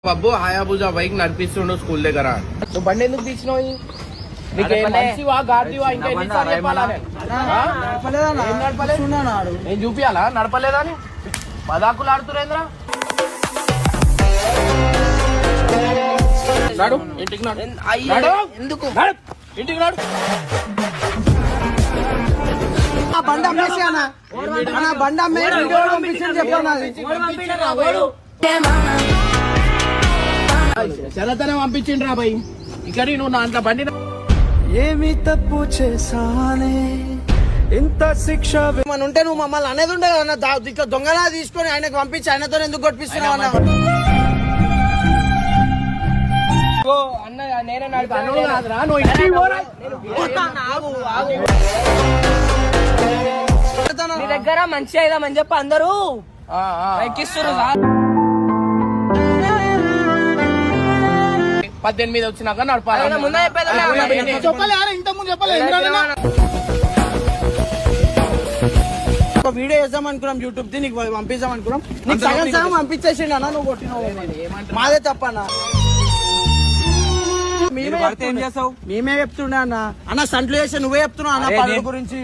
Pub హయాబుజా bike నడిపిస్తుండు school దగ్గర. నువ్వు బండి ఎందుకు తీసినావు? నేను చూపియాలా నడపలేదా అని? పదాకులు ఆడుతురేంద్రా. నాడు ఇంటికి నాడు. ఎందుకు ఇంటికి నాడు? బండి అమ్మేసి అన్న బండి అమ్మే చదతనే పంపించిండ్రా బాయ్. ఇక్కడ నువ్వు నా అంత బండి ఏమి తప్పు చేసానే ఇంత శిక్ష ఉంటే నువ్వు మమ్మల్ని అనేది ఉండే కదా. ఇక దొంగలా తీసుకొని ఆయనకు పంపించి ఆయనతో ఎందుకు కొట్టిస్తున్నావు అన్న? నేనే నీ దగ్గర మంచిగా అయిదామని చెప్పి అందరూ ఎక్కిస్తారు. 18 వచ్చినాక నడపాలి. ముందే ఒక వీడియో చేద్దాం అనుకున్నాం, యూట్యూబ్ ది నీకు పంపిద్దాం అనుకున్నాం. నీకు సగం సగం పంపించేసిండు అన్న. నువ్వు కొట్టినావు, మాదే తప్పన్నా. మేమే చెప్తుండే అన్న. అన్న సంట్లు చేస్తే నువ్వే చెప్తున్నావు అన్న పనుల గురించి.